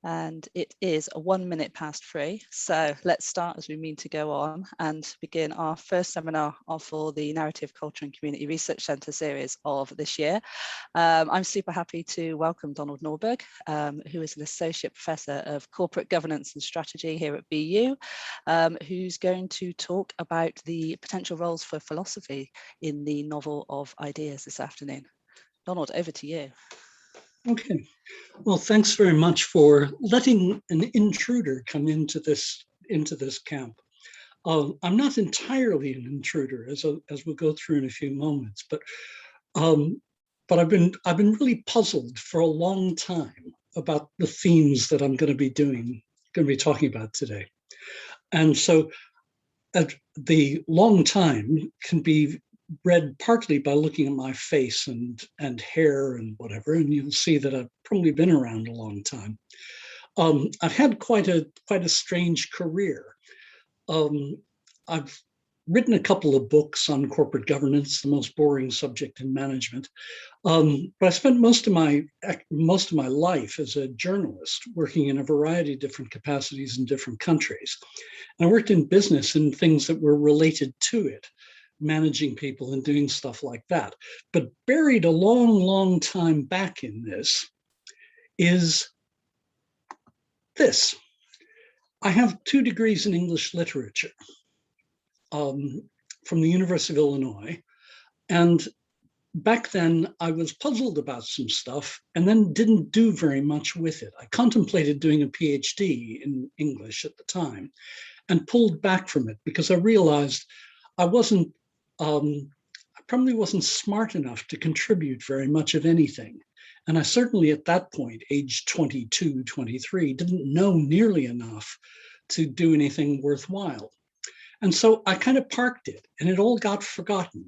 And it is 1 minute past 3. So let's start as we mean to go on and begin our first seminar for the Narrative, Culture and Community Research Centre series of this year. I'm super happy to welcome Donald Nordberg, who is an Associate Professor of Corporate Governance and Strategy here at BU, who's going to talk about the potential roles for philosophy in the novel of ideas this afternoon. Donald, over to you. Okay, well, thanks very much for letting an intruder come into this camp. I'm not entirely an intruder, as we'll go through in a few moments, but I've been really puzzled for a long time about the themes that I'm going to be talking about today, and so the long time can be read partly by looking at my face and hair and whatever, and you'll see that I've probably been around a long time. I've had quite a strange career. I've written a couple of books on corporate governance, the most boring subject in management. But I spent most of my life as a journalist, working in a variety of different capacities in different countries. And I worked in business and things that were related to it, managing people and doing stuff like that. But buried a long, long time back in this is this. I have 2 degrees in English literature from the University of Illinois. And back then I was puzzled about some stuff and then didn't do very much with it. I contemplated doing a PhD in English at the time and pulled back from it because I realized I probably wasn't smart enough to contribute very much of anything. And I certainly at that point, age 22, 23, didn't know nearly enough to do anything worthwhile. And so I kind of parked it and it all got forgotten.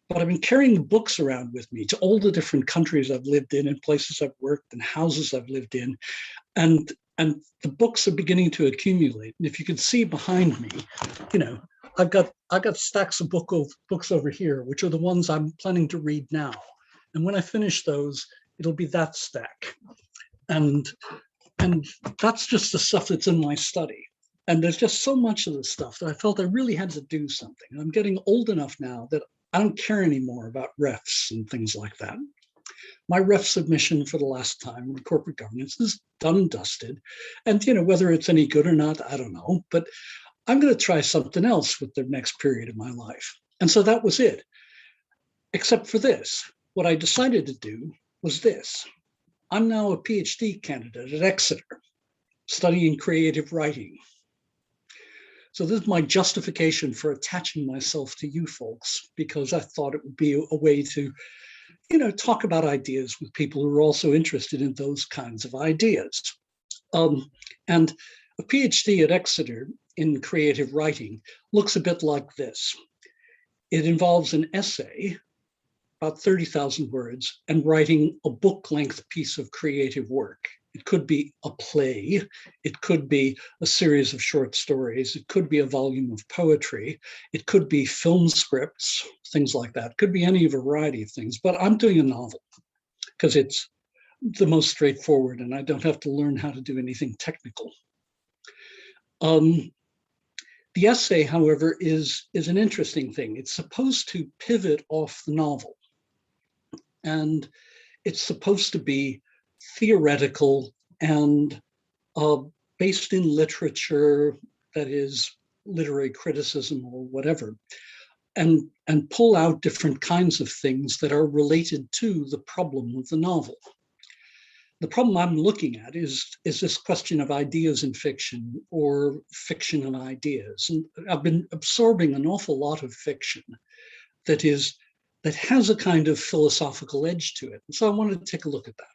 But I've been carrying the books around with me to all the different countries I've lived in and places I've worked and houses I've lived in. And the books are beginning to accumulate. And if you can see behind me, I've got stacks of books over here, which are the ones I'm planning to read now. And when I finish those, it'll be that stack. And that's just the stuff that's in my study. And there's just so much of this stuff that I felt I really had to do something. And I'm getting old enough now that I don't care anymore about refs and things like that. My ref submission for the last time in corporate governance is done and dusted. And whether it's any good or not, I don't know. But I'm going to try something else with the next period of my life. And so that was it. Except for this. What I decided to do was this. I'm now a PhD candidate at Exeter, studying creative writing. So this is my justification for attaching myself to you folks, because I thought it would be a way to, talk about ideas with people who are also interested in those kinds of ideas. And a PhD at Exeter in creative writing looks a bit like this. It involves an essay, about 30,000 words, and writing a book-length piece of creative work. It could be a play, it could be a series of short stories, it could be a volume of poetry, it could be film scripts, things like that. It could be any variety of things, but I'm doing a novel because it's the most straightforward and I don't have to learn how to do anything technical. The essay, however, is an interesting thing. It's supposed to pivot off the novel, and it's supposed to be theoretical and based in literature, that is literary criticism or whatever, and pull out different kinds of things that are related to the problem of the novel. The problem I'm looking at is this question of ideas in fiction or fiction and ideas. And I've been absorbing an awful lot of fiction that has a kind of philosophical edge to it. And so I wanted to take a look at that.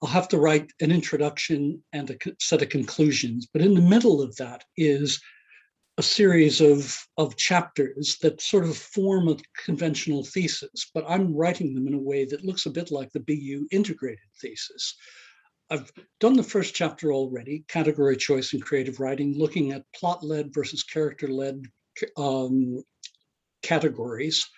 I'll have to write an introduction and a set of conclusions, but in the middle of that is a series of chapters that sort of form a conventional thesis, but I'm writing them in a way that looks a bit like the BU integrated thesis. I've done the first chapter already, category choice in creative writing, looking at plot-led versus character-led categories.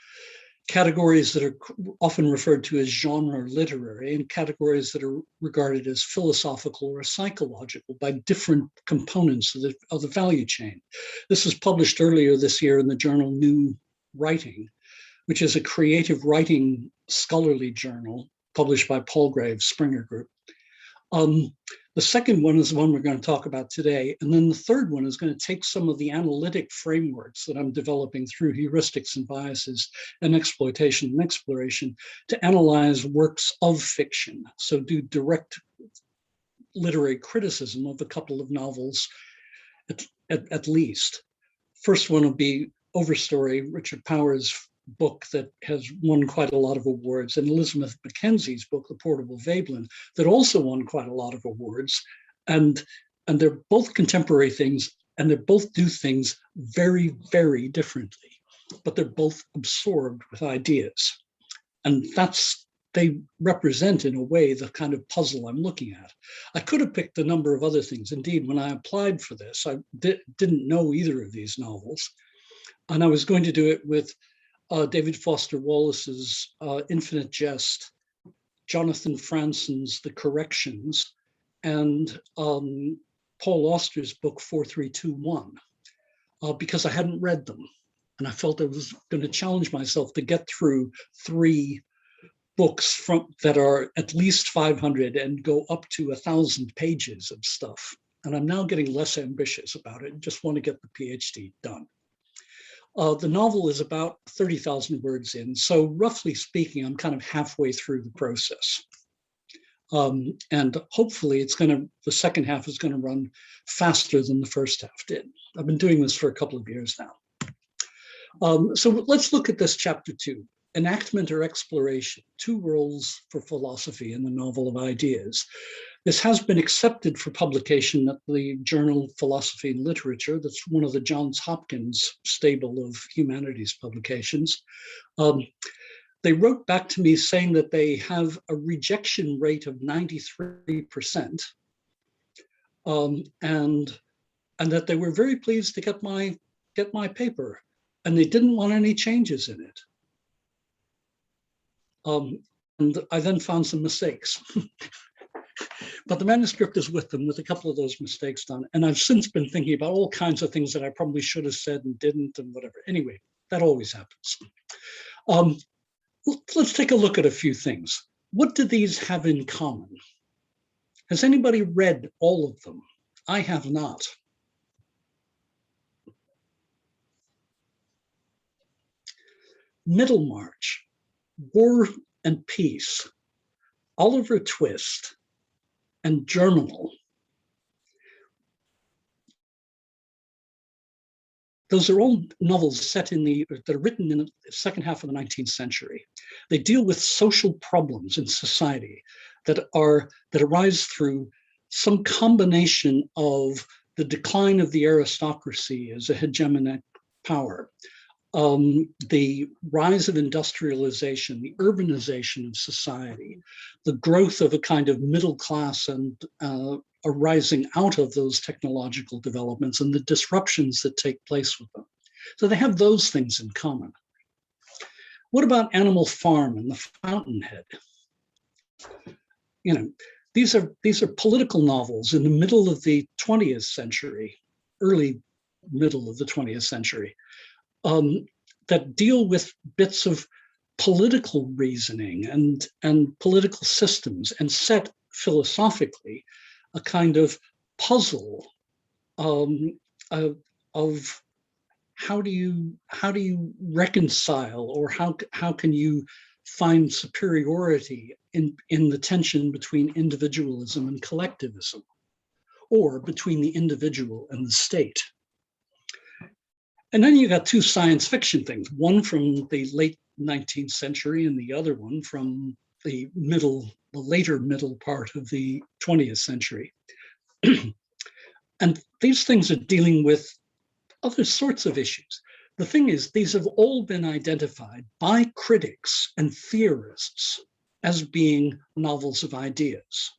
categories that are often referred to as genre literary, and categories that are regarded as philosophical or psychological by different components of the value chain. This was published earlier this year in the journal New Writing, which is a creative writing scholarly journal published by Palgrave Springer Group. The second one is the one we're going to talk about today. And then the third one is going to take some of the analytic frameworks that I'm developing through heuristics and biases and exploitation and exploration to analyze works of fiction. So do direct literary criticism of a couple of novels at least. First one will be Overstory, Richard Powers' book that has won quite a lot of awards, and Elizabeth Mackenzie's book, The Portable Veblen, that also won quite a lot of awards. And they're both contemporary things, and they both do things very, very differently, but they're both absorbed with ideas. And they represent, in a way, the kind of puzzle I'm looking at. I could have picked a number of other things. Indeed, when I applied for this, I didn't know either of these novels. And I was going to do it with David Foster Wallace's Infinite Jest, Jonathan Franzen's The Corrections, and Paul Auster's book 4321, because I hadn't read them. And I felt I was going to challenge myself to get through 3 books that are at least 500 and go up to 1,000 pages of stuff. And I'm now getting less ambitious about it and just want to get the PhD done. The novel is about 30,000 words in, so roughly speaking, I'm kind of halfway through the process. And hopefully the second half is going to run faster than the first half did. I've been doing this for a couple of years now. So let's look at this chapter 2, enactment or exploration, 2 roles for philosophy in the novel of ideas. This has been accepted for publication at the journal Philosophy and Literature. That's one of the Johns Hopkins stable of humanities publications. They wrote back to me saying that they have a rejection rate of 93%, and that they were very pleased to get my paper, and they didn't want any changes in it. And I then found some mistakes. But the manuscript is with them with a couple of those mistakes done. And I've since been thinking about all kinds of things that I probably should have said and didn't and whatever. Anyway, that always happens. Let's take a look at a few things. What do these have in common? Has anybody read all of them? I have not. Middlemarch, War and Peace, Oliver Twist, and Germinal. Those are all novels that are written in the second half of the 19th century. They deal with social problems in society that arise through some combination of the decline of the aristocracy as a hegemonic power, the rise of industrialization, the urbanization of society, the growth of a kind of middle class and arising out of those technological developments and the disruptions that take place with them. So they have those things in common. What about Animal Farm and the Fountainhead? These are political novels in the middle of the 20th century, early middle of the 20th century. That deal with bits of political reasoning and political systems and set philosophically a kind of puzzle of how do you reconcile, or how can you find superiority in the tension between individualism and collectivism, or between the individual and the state. And then you got 2 science fiction things, one from the late 19th century and the other one from the later middle part of the 20th century. And these things are dealing with other sorts of issues. The thing is, these have all been identified by critics and theorists as being novels of ideas.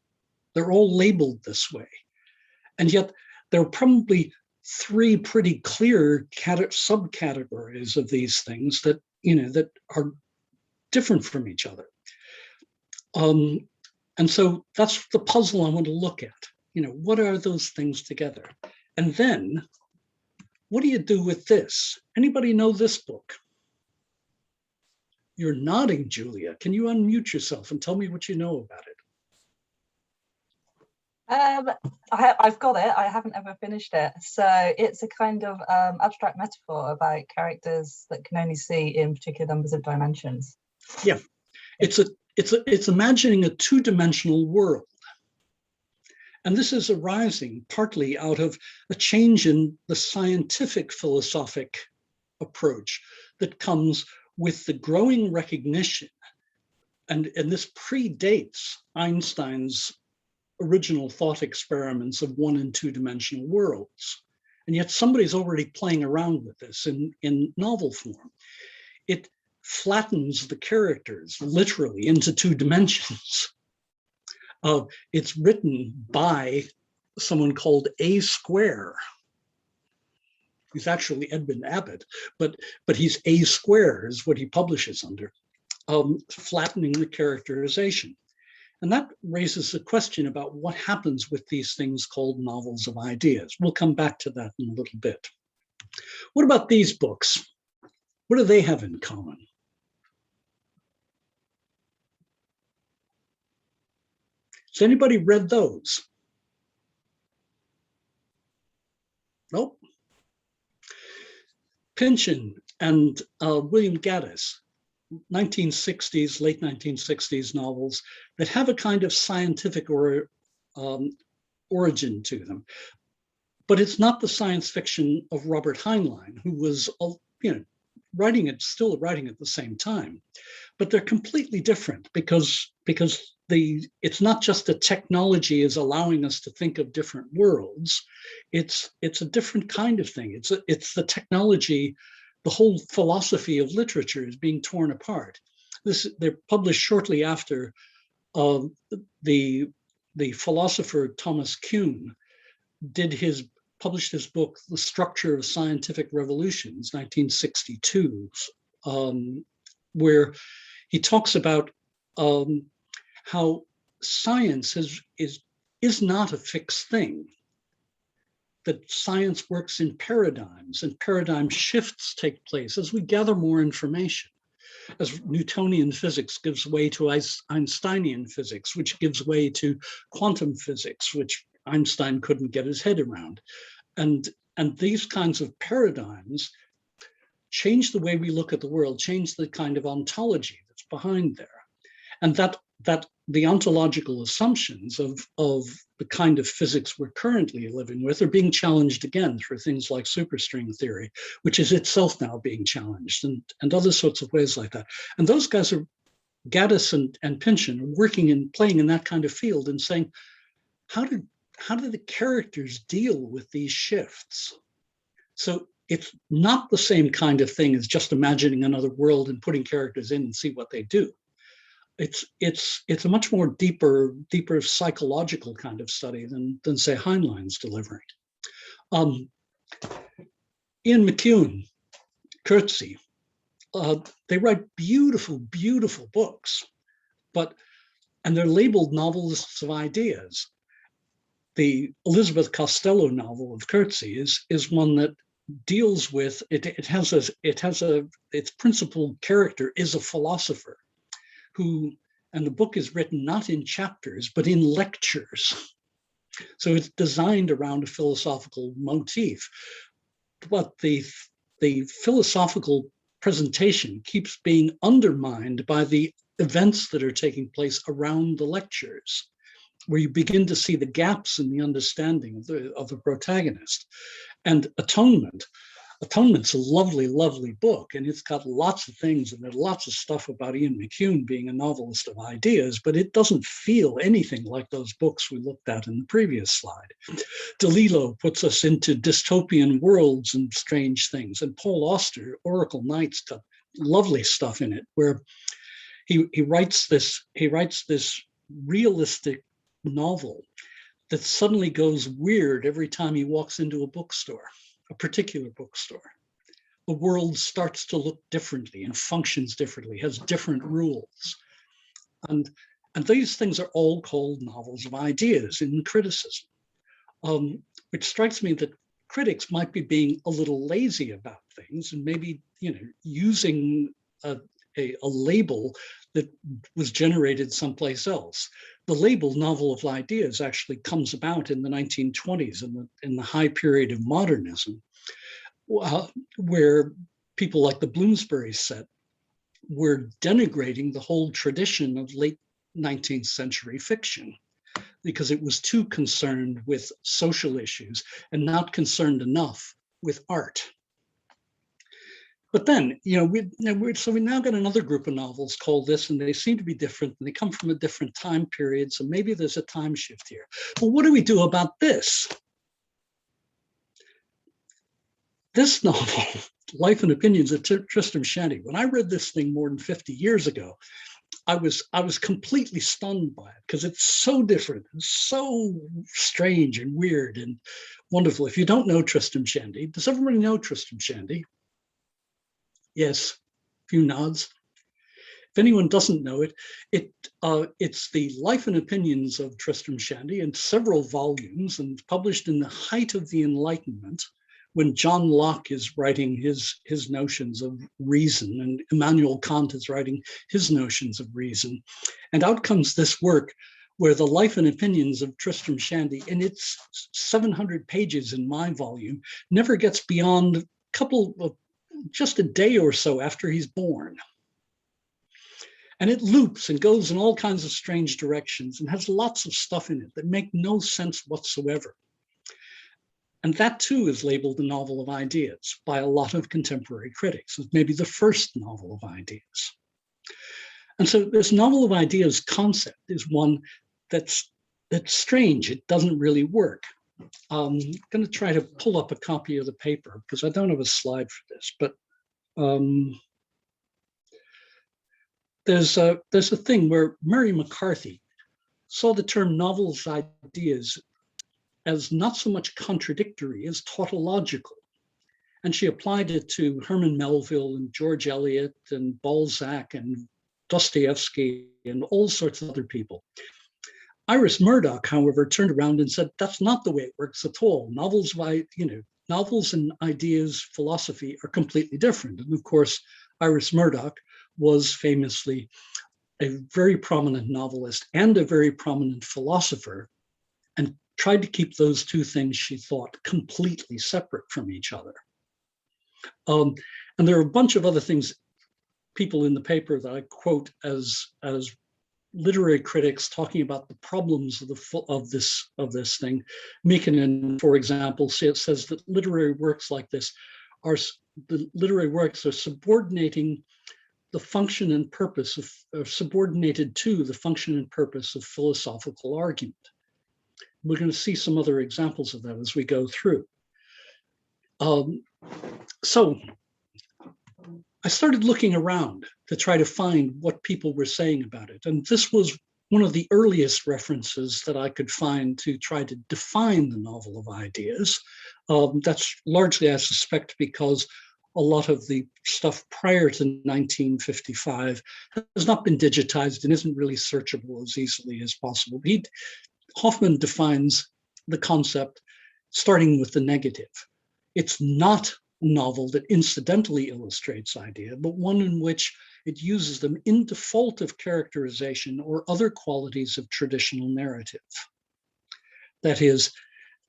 They're all labeled this way. And yet there are probably 3 pretty clear subcategories of these things that are different from each other. And so that's the puzzle I want to look at. What are those things together? And then, what do you do with this? Anybody know this book? You're nodding, Julia. Can you unmute yourself and tell me what you know about it? I've got it. I haven't ever finished it. So it's a kind of abstract metaphor about characters that can only see in particular numbers of dimensions. Yeah, it's imagining a two-dimensional world. And this is arising partly out of a change in the scientific philosophic approach that comes with the growing recognition, and this predates Einstein's original thought experiments of one and two-dimensional worlds. And yet somebody's already playing around with this in novel form. It flattens the characters literally into two dimensions. It's written by someone called A Square. He's actually Edmund Abbott, but he's A Square is what he publishes under, flattening the characterization. And that raises a question about what happens with these things called novels of ideas. We'll come back to that in a little bit. What about these books? What do they have in common? Has anybody read those? Nope. Pynchon and William Gaddis, 1960s, late 1960s novels that have a kind of scientific origin to them. But it's not the science fiction of Robert Heinlein, who was still writing at the same time. But they're completely different because it's not just the technology is allowing us to think of different worlds. It's a different kind of thing. It's the technology. The whole philosophy of literature is being torn apart. They're published shortly after the philosopher Thomas Kuhn published his book, The Structure of Scientific Revolutions, 1962, where he talks about how science is not a fixed thing, that science works in paradigms, and paradigm shifts take place as we gather more information, as Newtonian physics gives way to Einsteinian physics, which gives way to quantum physics, which Einstein couldn't get his head around. And these kinds of paradigms change the way we look at the world, change the kind of ontology that's behind there. And that the ontological assumptions of the kind of physics we're currently living with are being challenged again through things like superstring theory, which is itself now being challenged, and other sorts of ways like that. And those guys are, Gaddis and Pynchon, are working and playing in that kind of field and saying, how do the characters deal with these shifts? So it's not the same kind of thing as just imagining another world and putting characters in and see what they do. It's a much more deeper psychological kind of study than say Heinlein's delivering. Ian McEwan, Coetzee, they write beautiful books, and they're labeled novelists of ideas. The Elizabeth Costello novel of Coetzee is one that deals with its principal character is a philosopher and the book is written not in chapters, but in lectures. So it's designed around a philosophical motif. But the philosophical presentation keeps being undermined by the events that are taking place around the lectures, where you begin to see the gaps in the understanding of the protagonist. And Atonement's a lovely book, and it's got lots of things, and there's lots of stuff about Ian McEwan being a novelist of ideas, but it doesn't feel anything like those books we looked at in the previous slide. DeLillo puts us into dystopian worlds and strange things, and Paul Auster, Oracle Knight's got lovely stuff in it, where he writes this realistic novel that suddenly goes weird every time he walks into a bookstore, a particular bookstore. the world starts to look differently and functions differently, has different rules. And these things are all called novels of ideas in criticism, which strikes me that critics might be being a little lazy about things and maybe, using a label that was generated someplace else. The label novel of ideas actually comes about in the 1920s in the high period of modernism, where people like the Bloomsbury set were denigrating the whole tradition of late 19th century fiction because it was too concerned with social issues and not concerned enough with art. But then, we now got another group of novels called this, and they seem to be different, and they come from a different time period, so maybe there's a time shift here. But what do we do about this? This novel, Life and Opinions of Tristram Shandy, when I read this thing more than 50 years ago, I was completely stunned by it because it's so different and so strange and weird and wonderful. If you don't know Tristram Shandy, does everybody know Tristram Shandy? Yes, a few nods. If anyone doesn't know it, it's the Life and Opinions of Tristram Shandy in several volumes and published in the height of the Enlightenment, when John Locke is writing his notions of reason and Immanuel Kant is writing his notions of reason. And out comes this work where the Life and Opinions of Tristram Shandy, in its 700 pages in my volume, never gets beyond just a day or so after he's born. And it loops and goes in all kinds of strange directions and has lots of stuff in it that make no sense whatsoever. And that too is labeled a novel of ideas by a lot of contemporary critics. It's maybe the first novel of ideas. And so this novel of ideas concept is one that's strange. It doesn't really work. I'm going to try to pull up a copy of the paper because I don't have a slide for this, but there's a thing where Mary McCarthy saw the term novels of ideas as not so much contradictory as tautological. And she applied it to Herman Melville and George Eliot and Balzac and Dostoevsky and all sorts of other people. Iris Murdoch, however, turned around and said, that's not the way it works at all. Novels and ideas, philosophy are completely different. And of course, Iris Murdoch was famously a very prominent novelist and a very prominent philosopher, and tried to keep those two things, she thought, completely separate from each other. And there are a bunch of other things, people in the paper that I quote as literary critics talking about the problems of this thing. Meekinen, for example, says that literary works like this are subordinating the function and purpose of subordinated to the function and purpose of philosophical argument. We're going to see some other examples of that as we go through. So I started looking around to try to find what people were saying about it. And this was one of the earliest references that I could find to try to define the novel of ideas. That's largely, I suspect, because a lot of the stuff prior to 1955 has not been digitized and isn't really searchable as easily as possible. Hoffman defines the concept starting with the negative. It's not a novel that incidentally illustrates idea, but one in which it uses them in default of characterization or other qualities of traditional narrative. That is,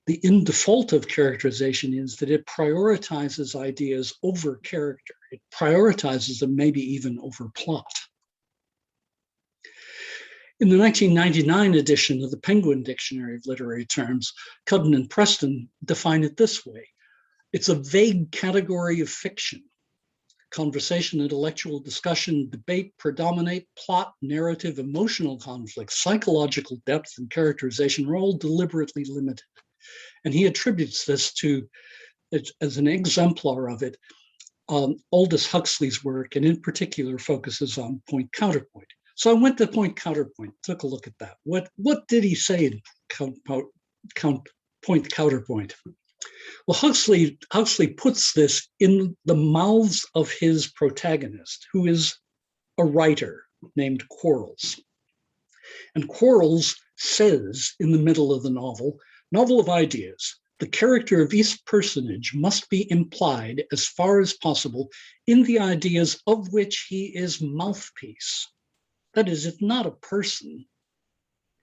the in default of characterization is that it prioritizes ideas over character. It prioritizes them maybe even over plot. In the 1999 edition of the Penguin Dictionary of Literary Terms, Cudden and Preston define it this way. It's a vague category of fiction. Conversation, intellectual discussion, debate predominate, plot, narrative, emotional conflict, psychological depth, and characterization are all deliberately limited. And he attributes this to, as an exemplar of it, Aldous Huxley's work, and in particular focuses on point counterpoint. So I went to point counterpoint, took a look at that. What did he say in point counterpoint? Well, Huxley puts this in the mouths of his protagonist, who is a writer named Quarles. And Quarles says in the middle of the novel of ideas, the character of each personage must be implied as far as possible in the ideas of which he is mouthpiece. That is, it's not a person,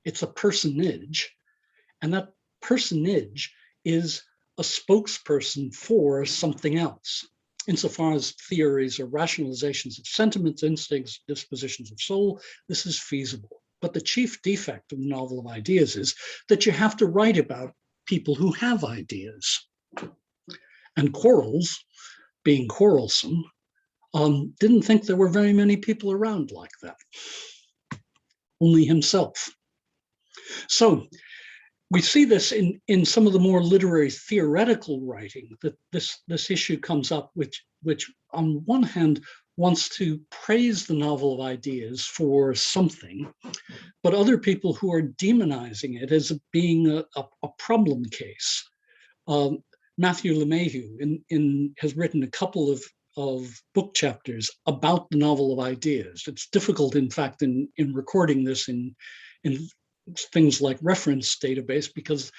it's a personage, and that personage is a spokesperson for something else. Insofar as theories or rationalizations of sentiments, instincts, dispositions of soul, this is feasible. But the chief defect of the novel of ideas is that you have to write about people who have ideas. And Quarles, being quarrelsome, didn't think there were very many people around like that, only himself. So we see this in some of the more literary theoretical writing, that this issue comes up, which on one hand wants to praise the novel of ideas for something, but other people who are demonizing it as being a problem case. Matthew LeMahieu has written a couple of book chapters about the novel of ideas. It's difficult, in fact, in recording this in things like reference database, because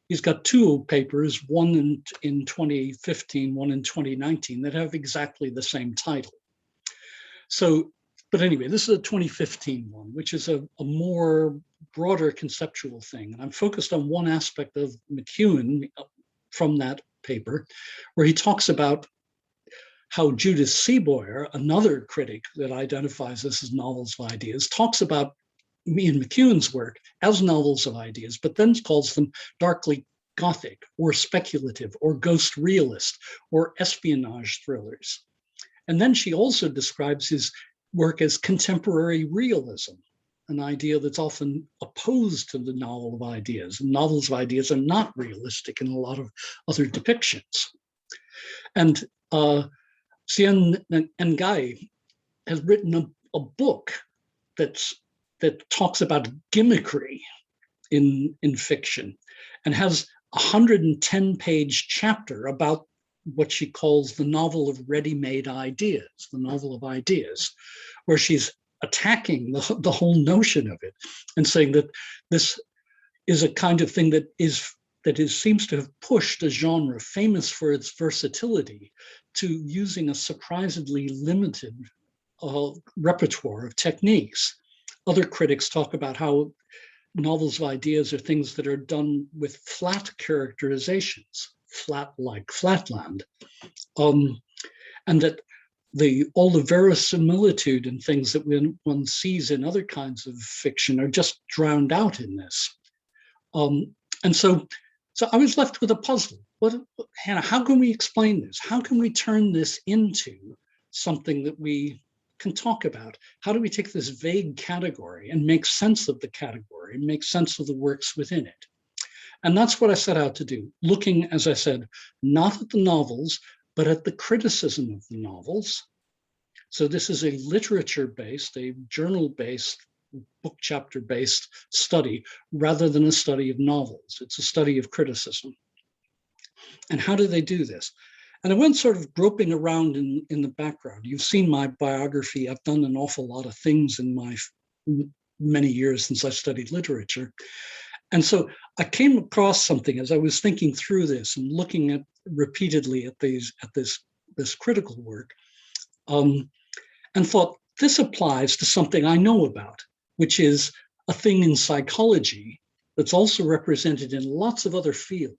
he's got two papers, one in 2015, one in 2019, that have exactly the same title. So, but anyway, this is a 2015 one, which is a more broader conceptual thing. And I'm focused on one aspect of McEwen from that paper, where he talks about how Judith Seaboyer, another critic that identifies this as novels of ideas, talks about Ian McEwen's work as novels of ideas, but then calls them darkly Gothic or speculative or ghost realist or espionage thrillers. And then she also describes his work as contemporary realism, an idea that's often opposed to the novel of ideas. And novels of ideas are not realistic in a lot of other depictions. And Xian Ngai has written a book that talks about gimmickry in fiction, and has a 110-page chapter about what she calls the novel of ready-made ideas, the novel of ideas, where she's attacking the whole notion of it and saying that this is a kind of thing that seems to have pushed a genre famous for its versatility to using a surprisingly limited repertoire of techniques. Other critics talk about how novels of ideas are things that are done with flat characterizations, flat like Flatland, and that all the verisimilitude and things that one sees in other kinds of fiction are just drowned out in this. And so I was left with a puzzle. Hannah, how can we explain this? How can we turn this into something that we can talk about? How do we take this vague category and make sense of the category and make sense of the works within it? And that's what I set out to do, looking, as I said, not at the novels, but at the criticism of the novels. So this is a literature-based, a journal-based, book chapter-based study, rather than a study of novels. It's a study of criticism. And how do they do this? And I went sort of groping around in the background. You've seen my biography. I've done an awful lot of things in my many years since I studied literature. And so I came across something as I was thinking through this and looking at repeatedly at this critical work, and thought this applies to something I know about, which is a thing in psychology that's also represented in lots of other fields.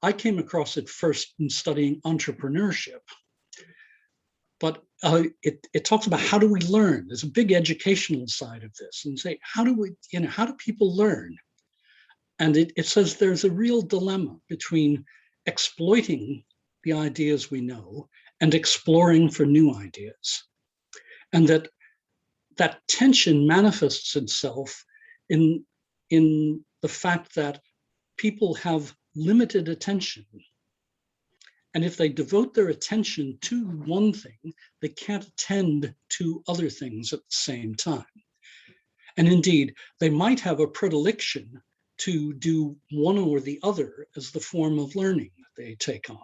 I came across it first in studying entrepreneurship, but it talks about how do we learn. There's a big educational side of this, and say how do people learn? And it says there's a real dilemma between exploiting the ideas we know and exploring for new ideas, and that tension manifests itself in the fact that people have limited attention. And if they devote their attention to one thing, they can't attend to other things at the same time. And indeed, they might have a predilection to do one or the other as the form of learning. they take on.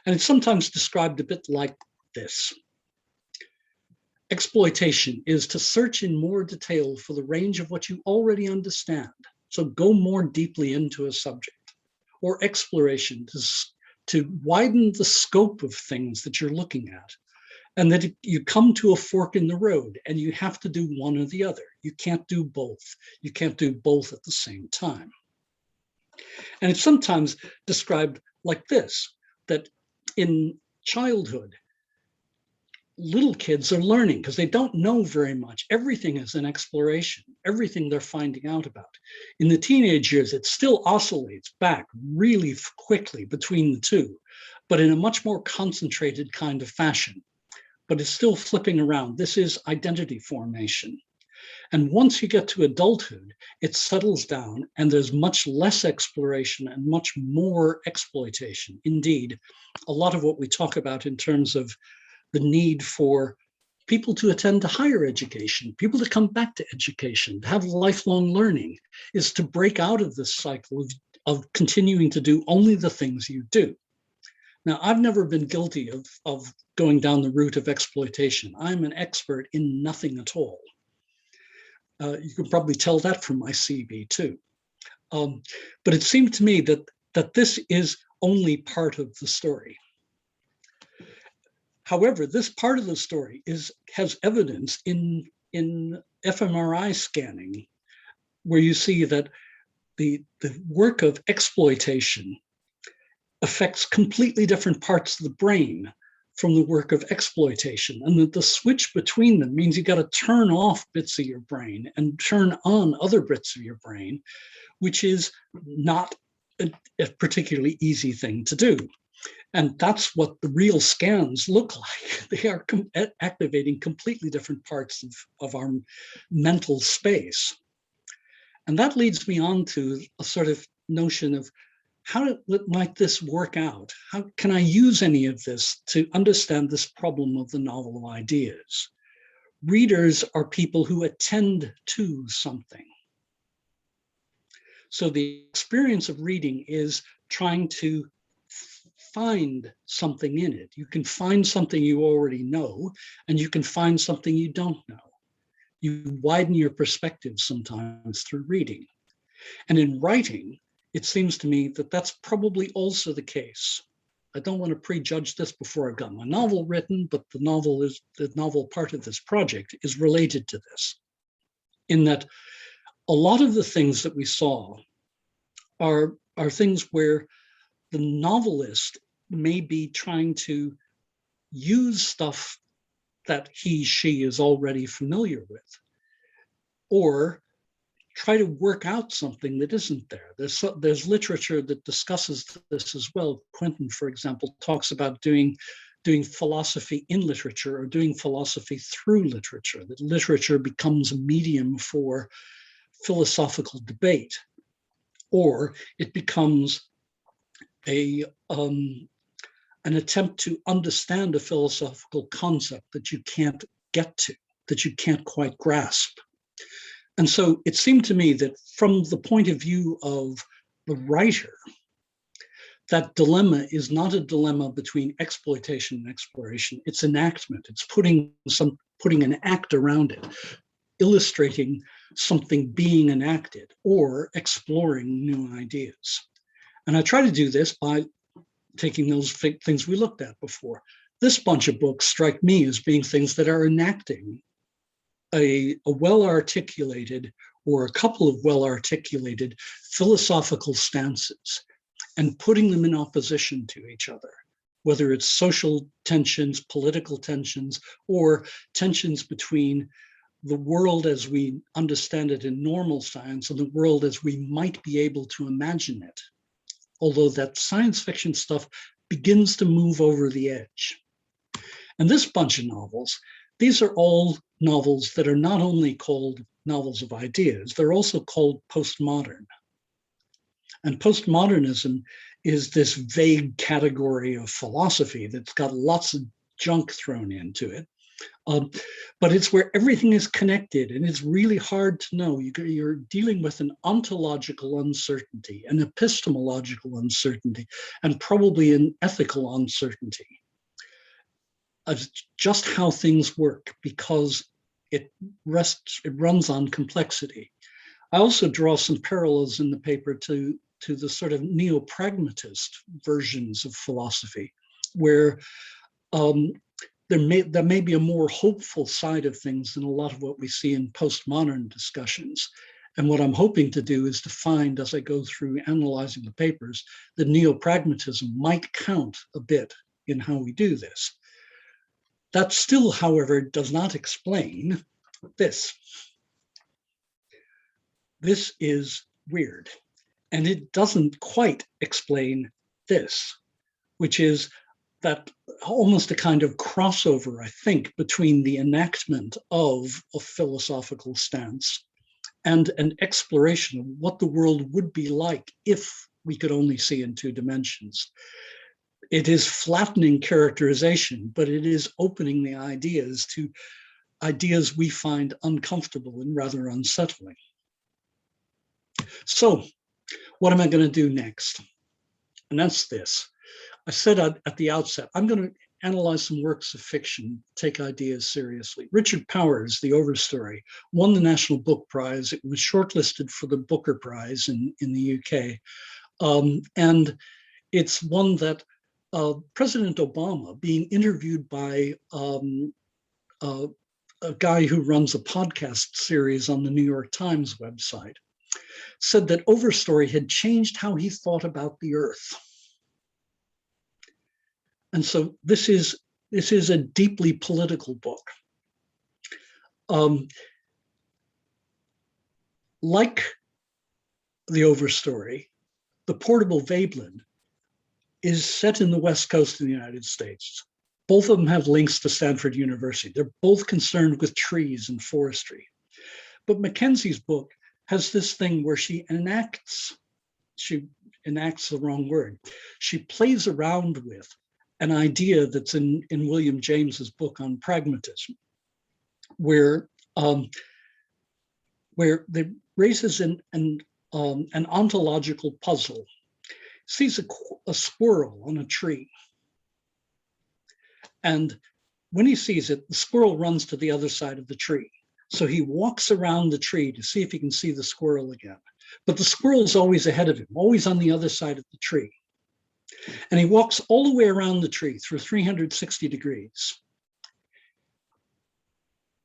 And it's sometimes described a bit like this. Exploitation is to search in more detail for the range of what you already understand. So go more deeply into a subject. Or exploration, to widen the scope of things that you're looking at. And that you come to a fork in the road and you have to do one or the other. You can't do both. You can't do both at the same time. And it's sometimes described like this, that in childhood, little kids are learning because they don't know very much. Everything is an exploration, everything they're finding out about. In the teenage years, it still oscillates back really quickly between the two, but in a much more concentrated kind of fashion. But it's still flipping around. This is identity formation. And once you get to adulthood, it settles down and there's much less exploration and much more exploitation. Indeed, a lot of what we talk about in terms of the need for people to attend to higher education, people to come back to education, to have lifelong learning, is to break out of this cycle of continuing to do only the things you do. Now, I've never been guilty of going down the route of exploitation. I'm an expert in nothing at all. You can probably tell that from my CV too. But it seemed to me that this is only part of the story. However, this part of the story has evidence in fMRI scanning, where you see that the work of exploitation affects completely different parts of the brain from the work of exploitation, and that the switch between them means you got to turn off bits of your brain and turn on other bits of your brain, which is not a particularly easy thing to do. And that's what the real scans look like. They are activating completely different parts of our mental space. And that leads me on to a sort of notion of how might this work out? How can I use any of this to understand this problem of the novel of ideas? Readers are people who attend to something. So the experience of reading is trying to find something in it. You can find something you already know, and you can find something you don't know. You widen your perspective sometimes through reading. And in writing, it seems to me that that's probably also the case. I don't want to prejudge this before I've got my novel written, but the novel part of this project is related to this, in that a lot of the things that we saw are things where the novelist may be trying to use stuff that she is already familiar with, or try to work out something that isn't there. There's literature that discusses this as well. Quentin, for example, talks about doing philosophy in literature, or doing philosophy through literature, that literature becomes a medium for philosophical debate, or it becomes an attempt to understand a philosophical concept that you can't get to, that you can't quite grasp. And so it seemed to me that from the point of view of the writer, that dilemma is not a dilemma between exploitation and exploration. It's enactment. It's putting an act around it, illustrating something being enacted or exploring new ideas. And I try to do this by taking those things we looked at before. This bunch of books strike me as being things that are enacting a well-articulated, or a couple of well-articulated philosophical stances and putting them in opposition to each other, whether it's social tensions, political tensions, or tensions between the world as we understand it in normal science and the world as we might be able to imagine it. Although that science fiction stuff begins to move over the edge. And this bunch of novels, these are all novels that are not only called novels of ideas, they're also called postmodern. And postmodernism is this vague category of philosophy that's got lots of junk thrown into it. But it's where everything is connected, and it's really hard to know. You're dealing with an ontological uncertainty, an epistemological uncertainty, and probably an ethical uncertainty of just how things work, because it runs on complexity. I also draw some parallels in the paper to the sort of neopragmatist versions of philosophy, where there may be a more hopeful side of things than a lot of what we see in postmodern discussions. And what I'm hoping to do is to find, as I go through analyzing the papers, that neopragmatism might count a bit in how we do this. That still, however, does not explain this. This is weird. And it doesn't quite explain this, which is that almost a kind of crossover, I think, between the enactment of a philosophical stance and an exploration of what the world would be like if we could only see in two dimensions. It is flattening characterization, but it is opening the ideas to ideas we find uncomfortable and rather unsettling. So, what am I going to do next? And that's this. I said at the outset, I'm going to analyze some works of fiction, take ideas seriously. Richard Powers, The Overstory, won the National Book Prize. It was shortlisted for the Booker Prize in the UK. And it's one that President Obama, being interviewed by a guy who runs a podcast series on the New York Times website, said that Overstory had changed how he thought about the earth. And so this is a deeply political book. Like The Overstory, The Portable Veblen is set in the West Coast of the United States. Both of them have links to Stanford University. They're both concerned with trees and forestry. But Mackenzie's book has this thing where she enacts the wrong word. She plays around with an idea that's in William James's book on pragmatism, where they raises an ontological puzzle. Sees a squirrel on a tree. And when he sees it, the squirrel runs to the other side of the tree. So he walks around the tree to see if he can see the squirrel again. But the squirrel is always ahead of him, always on the other side of the tree. And he walks all the way around the tree through 360 degrees.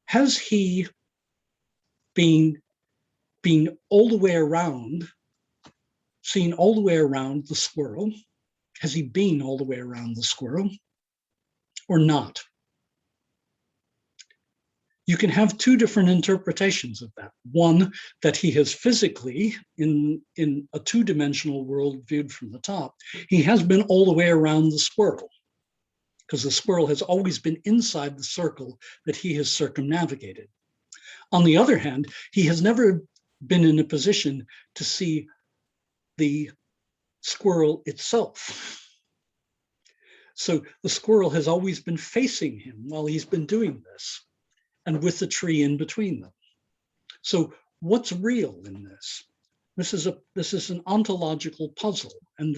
Has he been all the way around, seen all the way around the squirrel? Has he been all the way around the squirrel or not? You can have two different interpretations of that. One, that he has physically, in a two-dimensional world viewed from the top, he has been all the way around the squirrel, because the squirrel has always been inside the circle that he has circumnavigated. On the other hand, he has never been in a position to see the squirrel itself. So the squirrel has always been facing him while he's been doing this, and with the tree in between them. So what's real in this? This is an ontological puzzle, and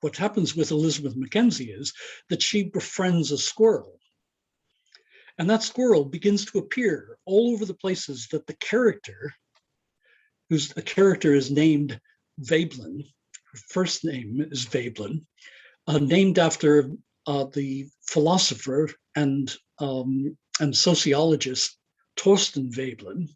what happens with Elizabeth Mackenzie is that she befriends a squirrel, and that squirrel begins to appear all over the places that the character, a character is named Veblen, her first name is Veblen, named after the philosopher and sociologist Thorsten Veblen.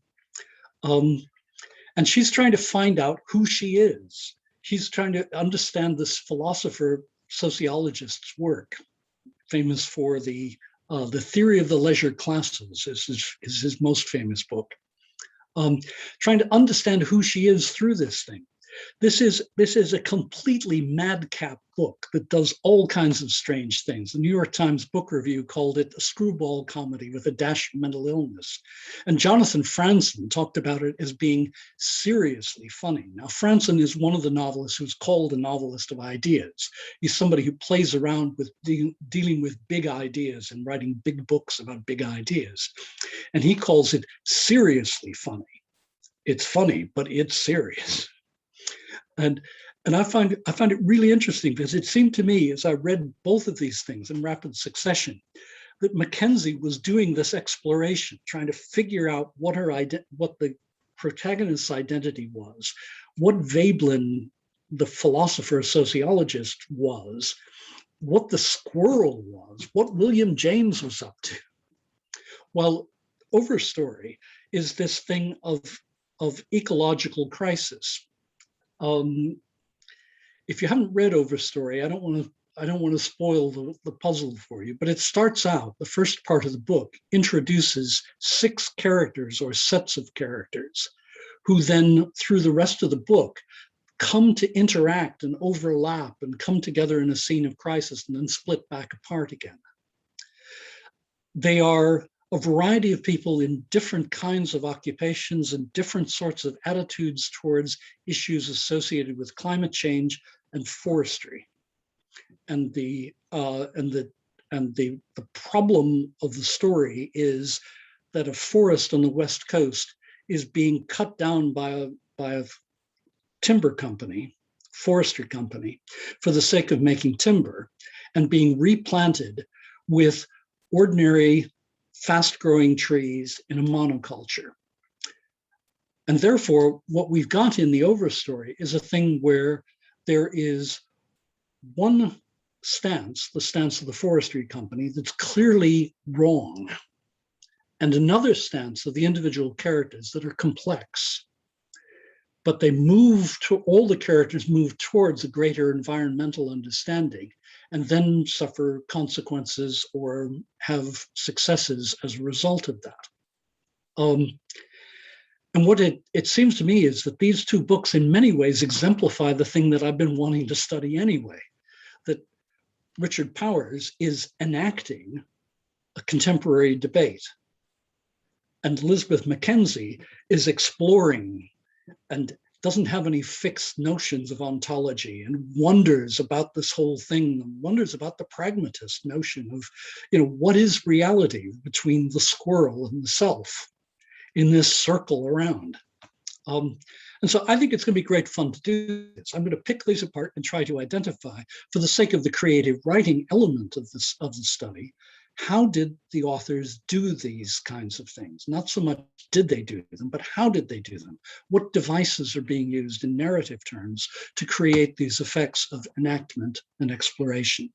And she's trying to find out who she is. She's trying to understand this philosopher sociologist's work, famous for the Theory of the Leisure Classes is his most famous book. Trying to understand who she is through this thing. This is a completely madcap book that does all kinds of strange things. The New York Times Book Review called it a screwball comedy with a dash of mental illness. And Jonathan Franzen talked about it as being seriously funny. Now, Franzen is one of the novelists who's called a novelist of ideas. He's somebody who plays around with dealing with big ideas and writing big books about big ideas. And he calls it seriously funny. It's funny, but it's serious. And I find it really interesting because it seemed to me, as I read both of these things in rapid succession, that Mackenzie was doing this exploration, trying to figure out what the protagonist's identity was, what Veblen, the philosopher sociologist, was, what the squirrel was, what William James was up to. While Overstory is this thing of ecological crisis. If you haven't read Overstory, I don't want to spoil the puzzle for you, but it starts out, the first part of the book introduces 6 characters or sets of characters who then, through the rest of the book, come to interact and overlap and come together in a scene of crisis and then split back apart again. They are a variety of people in different kinds of occupations and different sorts of attitudes towards issues associated with climate change and forestry. And the problem of the story is that a forest on the West Coast is being cut down by a timber company, forestry company, for the sake of making timber, and being replanted with ordinary fast-growing trees in a monoculture. And therefore, what we've got in the Overstory is a thing where there is one stance, the stance of the forestry company, that's clearly wrong, and another stance of the individual characters that are complex. But they all the characters move towards a greater environmental understanding and then suffer consequences or have successes as a result of that. And what it seems to me is that these 2 books in many ways exemplify the thing that I've been wanting to study anyway, that Richard Powers is enacting a contemporary debate, and Elizabeth Mackenzie is exploring and doesn't have any fixed notions of ontology and wonders about this whole thing, and wonders about the pragmatist notion of, what is reality between the squirrel and the self in this circle around. And so I think it's going to be great fun to do this. I'm going to pick these apart and try to identify, for the sake of the creative writing element of the study, how did the authors do these kinds of things? Not so much did they do them, but how did they do them? What devices are being used in narrative terms to create these effects of enactment and exploration?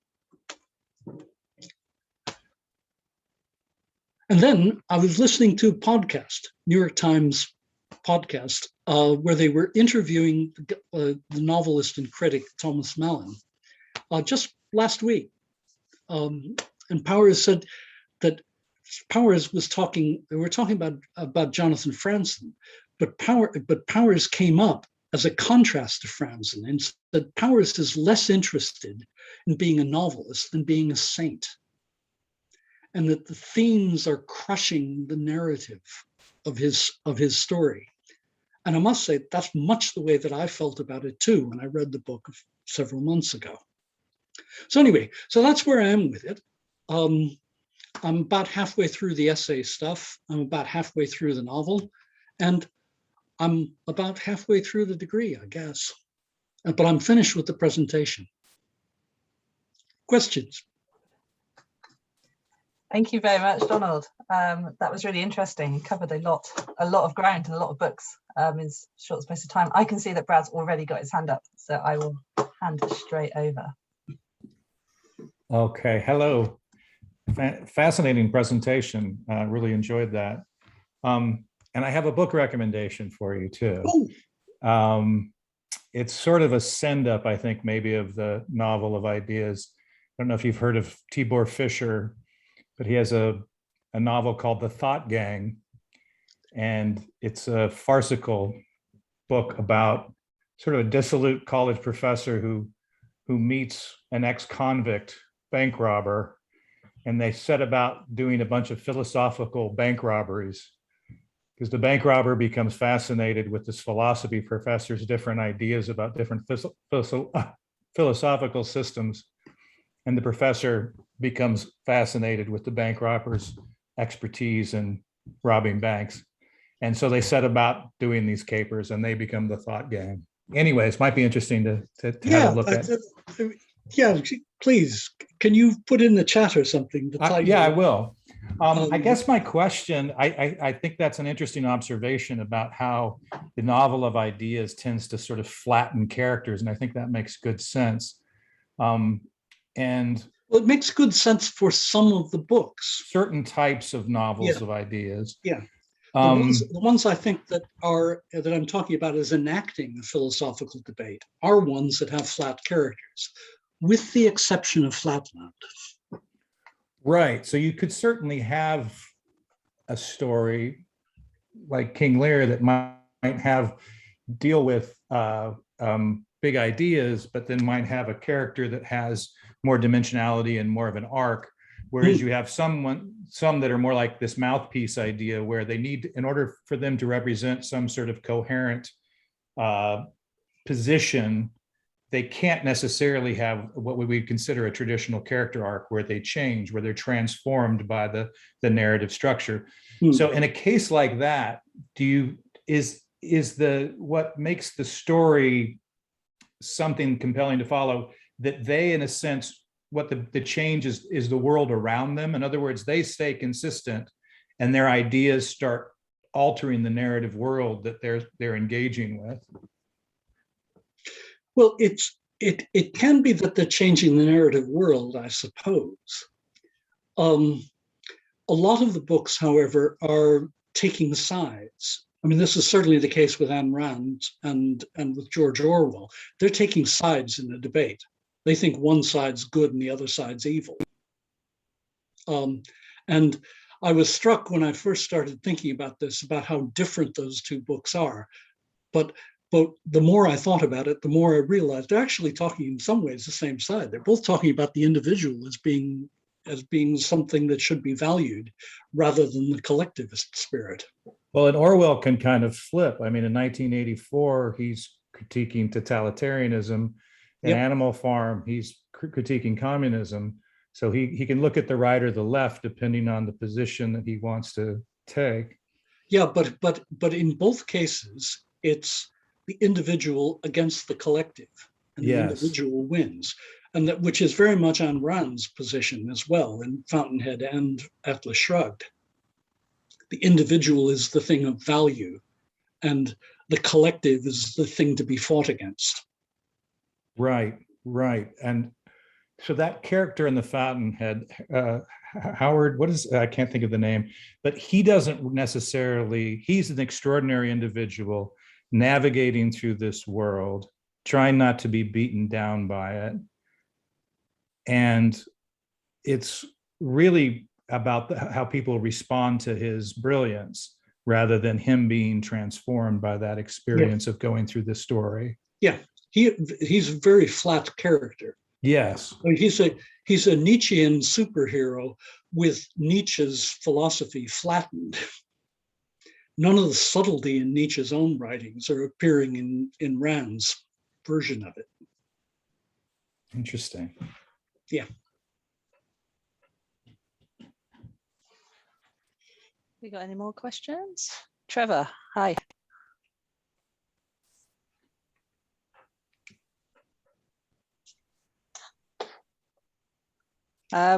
And then I was listening to a podcast, New York Times podcast, where they were interviewing the novelist and critic Thomas Mellon just last week. And Powers said that Powers was talking, they were talking about Jonathan Franzen, but Powers came up as a contrast to Franzen, and that Powers is less interested in being a novelist than being a saint, and that the themes are crushing the narrative of his story. And I must say, that's much the way that I felt about it too when I read the book several months ago. So anyway, so that's where I am with it. I'm about halfway through the essay stuff. I'm about halfway through the novel, and I'm about halfway through the degree, I guess. But I'm finished with the presentation. Questions? Thank you very much, Donald. That was really interesting. You covered a lot of ground and a lot of books in a short space of time. I can see that Brad's already got his hand up, so I will hand it straight over. Okay, hello. Fascinating presentation. Really enjoyed that. And I have a book recommendation for you too. It's sort of a send up, I think, maybe of the novel of ideas. I don't know if you've heard of Tibor Fischer, but he has a novel called The Thought Gang. And it's a farcical book about sort of a dissolute college professor who meets an ex-convict bank robber, and they set about doing a bunch of philosophical bank robberies, because the bank robber becomes fascinated with this philosophy professor's different ideas about different philosophical systems, and the professor becomes fascinated with the bank robber's expertise in robbing banks. And so they set about doing these capers, and they become the thought gang. Anyways, might be interesting to have a look at. Yeah, please, can you put in the chat or something? Yeah, I will. I guess my question, I think that's an interesting observation about how the novel of ideas tends to sort of flatten characters, and I think that makes good sense. And well, it makes good sense for some of the books. Certain types of novels of ideas. Yeah. The ones I think that I'm talking about as enacting a philosophical debate are ones that have flat characters, with the exception of Flatland. Right. So you could certainly have a story like King Lear that might deal with big ideas, but then might have a character that has more dimensionality and more of an arc. Whereas you have some that are more like this mouthpiece idea, where they need, in order for them to represent some sort of coherent position, they can't necessarily have what we would consider a traditional character arc, where they change, where they're transformed by the narrative structure. So in a case like that, what makes the story something compelling to follow, that they, in a sense, what the change is the world around them? In other words, they stay consistent and their ideas start altering the narrative world that they're engaging with. Well, it can be that they're changing the narrative world, I suppose. A lot of the books, however, are taking sides. I mean, this is certainly the case with Ayn Rand and with George Orwell. They're taking sides in the debate. They think one side's good and the other side's evil. And I was struck when I first started thinking about this, about how different those two books are. But the more I thought about it, the more I realized they're actually talking in some ways the same side. They're both talking about the individual as being something that should be valued rather than the collectivist spirit. Well, and Orwell can kind of flip. I mean, in 1984, he's critiquing totalitarianism. In Animal Farm, he's critiquing communism. So he can look at the right or the left depending on the position that he wants to take. Yeah, but in both cases, it's the individual against the collective, and the individual wins, and that, which is very much Ayn Rand's position as well in Fountainhead and Atlas Shrugged. The individual is the thing of value, and the collective is the thing to be fought against. Right. And so that character in the Fountainhead, Howard, I can't think of the name, but he doesn't necessarily, he's an extraordinary individual navigating through this world, trying not to be beaten down by it. And it's really about how people respond to his brilliance rather than him being transformed by that experience of going through the story. Yeah. He's a very flat character. Yes. I mean, he's a Nietzschean superhero with Nietzsche's philosophy flattened. None of the subtlety in Nietzsche's own writings are appearing in Rand's version of it. Interesting. Yeah. We got any more questions? Trevor, hi.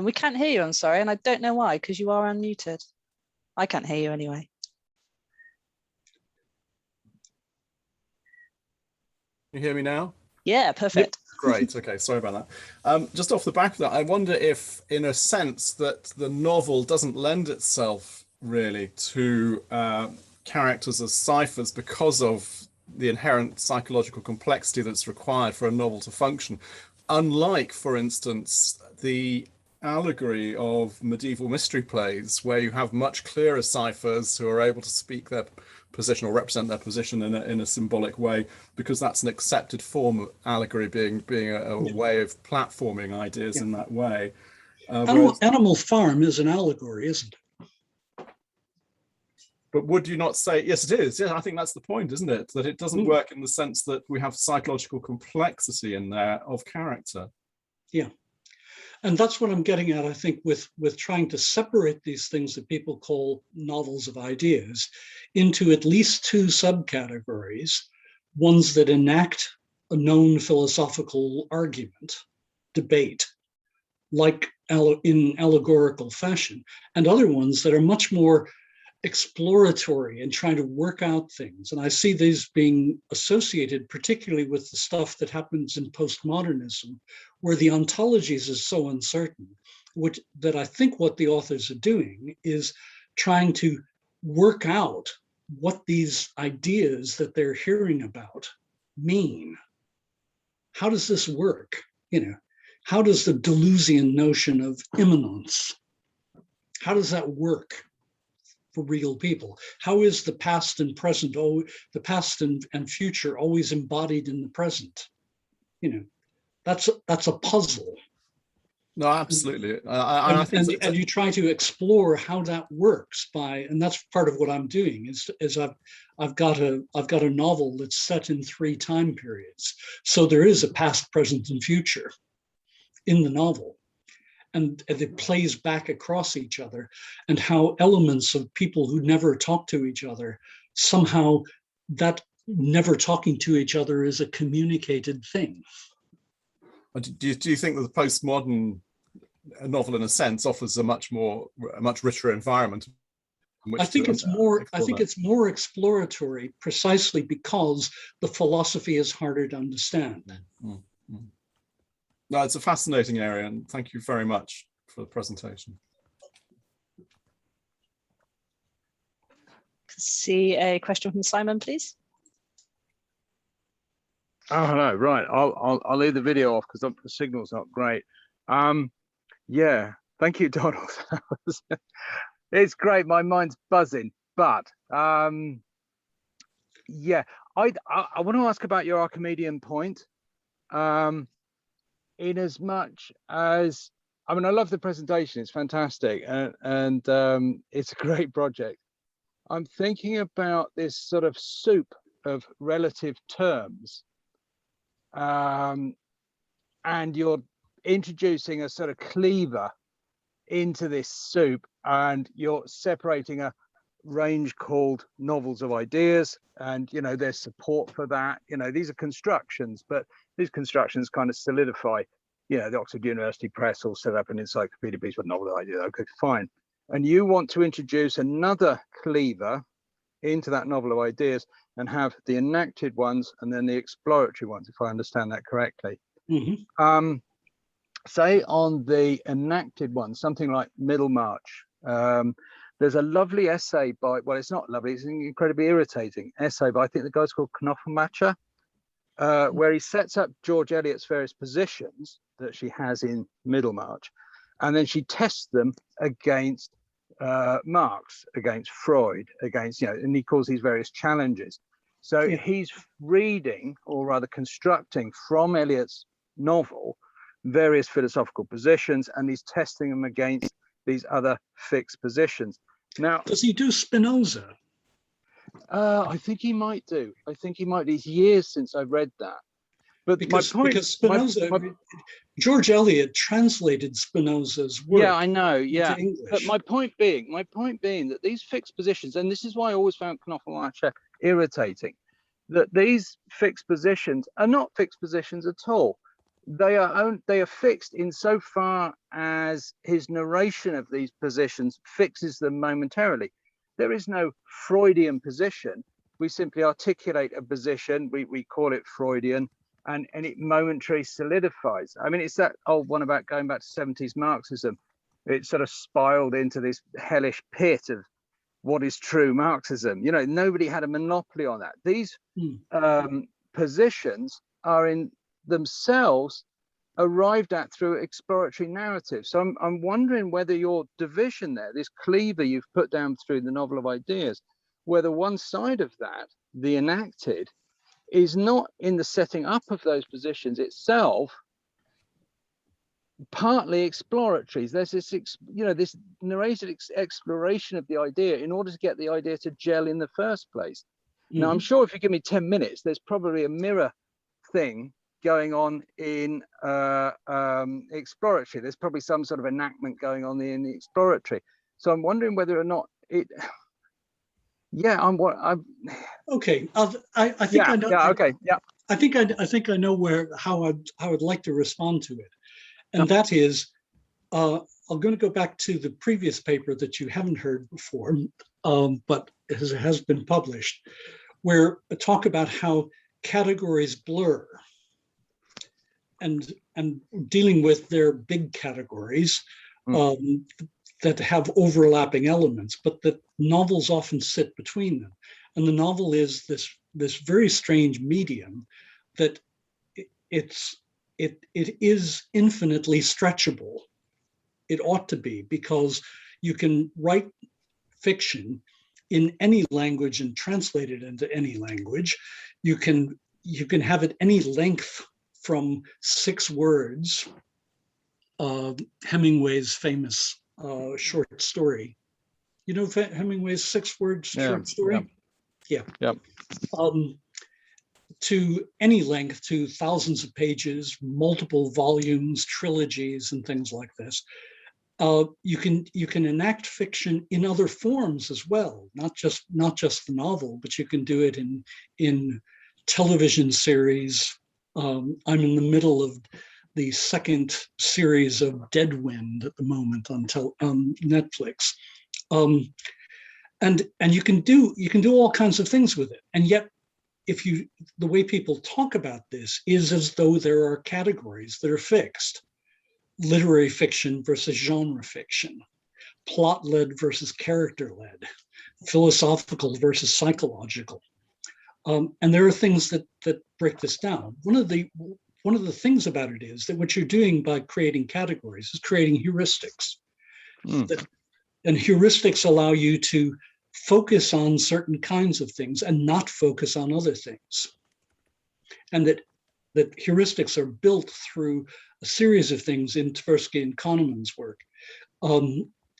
We can't hear you, I'm sorry, and I don't know why, because you are unmuted. I can't hear you anyway. Can you hear me now? Yeah, perfect. Yep. Great, okay, sorry about that. Just off the back of that, I wonder if, in a sense, that the novel doesn't lend itself really to characters as ciphers because of the inherent psychological complexity that's required for a novel to function. Unlike, for instance, the allegory of medieval mystery plays, where you have much clearer ciphers who are able to speak their position or represent their position in a symbolic way, because that's an accepted form of allegory, being a way of platforming ideas in that way. Animal Farm is an allegory, isn't it? But would you not say, yes, it is. Yeah, I think that's the point, isn't it? That it doesn't work in the sense that we have psychological complexity in there of character. Yeah. And that's what I'm getting at, I think, with trying to separate these things that people call novels of ideas into at least two subcategories, ones that enact a known philosophical argument, debate, like in allegorical fashion, and other ones that are much more exploratory and trying to work out things. And I see these being associated particularly with the stuff that happens in postmodernism, where the ontologies is so uncertain, that I think what the authors are doing is trying to work out what these ideas that they're hearing about mean. How does this work? How does the Deleuzian notion of immanence, how does that work for real people? How is the past and present, the past and future always embodied in the present? That's a puzzle. No, absolutely. And you try to explore how that works and that's part of what I'm doing is I've got a novel that's set in 3 time periods. So there is a past, present, and future in the novel. And it plays back across each other, and how elements of people who never talk to each other, somehow that never talking to each other is a communicated thing. Do you think that the postmodern novel, in a sense, offers a much richer environment? I think it's more exploratory, precisely because the philosophy is harder to understand. Mm-hmm. No, it's a fascinating area, and thank you very much for the presentation. See a question from Simon, please. Oh, hello. Right, I'll leave the video off because the signal's not great. Yeah, thank you, Donald. It's great. My mind's buzzing, but yeah, I want to ask about your Archimedean point. In as much as, I love the presentation, it's fantastic, and it's a great project. I'm thinking about this sort of soup of relative terms, and you're introducing a sort of cleaver into this soup, and you're separating a range called novels of ideas, and there's support for that. These are constructions, but these constructions kind of solidify. The Oxford University Press all set up an encyclopedia piece with novel of ideas. Okay, fine. And you want to introduce another cleaver into that novel of ideas and have the enacted ones and then the exploratory ones, if I understand that correctly. Mm-hmm. Say on the enacted one, something like Middlemarch. There's a lovely essay by, well, it's not lovely, it's an incredibly irritating essay, but I think the guy's called Knopfelmacher, where he sets up George Eliot's various positions that she has in Middlemarch, and then she tests them against Marx, against Freud, against, and he calls these various challenges. So he's reading, or rather constructing from Eliot's novel, various philosophical positions, and he's testing them against these other fixed positions. Now, does he do Spinoza? I think he might do. I think he might. It's years since I've read that. But because Spinoza, George Eliot translated Spinoza's work. Yeah, I know. Yeah, into English. But my point being that these fixed positions, and this is why I always found Knopfelmacher irritating, that these fixed positions are not fixed positions at all. They are fixed insofar as his narration of these positions fixes them momentarily. There is no Freudian position. We simply articulate a position, we call it Freudian, and it momentarily solidifies. It's that old one about going back to 70s Marxism. It sort of spiraled into this hellish pit of what is true Marxism. Nobody had a monopoly on that. These positions are in themselves arrived at through exploratory narrative. So I'm wondering whether your division there, this cleaver you've put down through the novel of ideas, where the one side of that, the enacted, is not in the setting up of those positions itself, partly exploratory. There's this, this narrated exploration of the idea in order to get the idea to gel in the first place. Now, I'm sure if you give me 10 minutes, there's probably a mirror thing going on in exploratory. There's probably some sort of enactment going on in the exploratory. So I'm wondering whether or not it. Yeah, I'm. Okay, I think I know. Yeah. Okay. Yeah. I think I know how I'd like to respond to it, and that is, I'm going to go back to the previous paper that you haven't heard before, but has been published, where I talk about how categories blur, and dealing with their big categories that have overlapping elements, but that novels often sit between them. And the novel is this very strange medium that it is infinitely stretchable. It ought to be, because you can write fiction in any language and translate it into any language. You can have it any length from 6 words. Hemingway's famous short story. You know Hemingway's 6-word short story? Yeah. To any length, to thousands of pages, multiple volumes, trilogies, and things like this. You can enact fiction in other forms as well, not just the novel, but you can do it in television series. I'm in the middle of the 2nd series of Deadwind at the moment on Netflix, and you can do all kinds of things with it. And yet, the way people talk about this is as though there are categories that are fixed: literary fiction versus genre fiction, plot-led versus character-led, philosophical versus psychological. And there are things that break this down. One of the things about it is that what you're doing by creating categories is creating heuristics. And heuristics allow you to focus on certain kinds of things and not focus on other things. And that heuristics are built through a series of things in Tversky and Kahneman's work.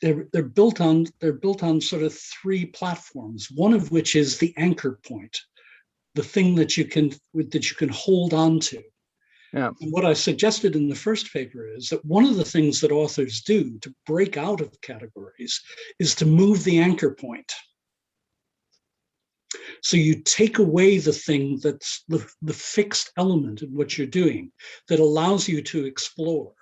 They're built on sort of 3 platforms, one of which is the anchor point, the thing that you can hold on to. Yeah. And what I suggested in the first paper is that one of the things that authors do to break out of categories is to move the anchor point. So you take away the thing that's the fixed element in what you're doing that allows you to explore.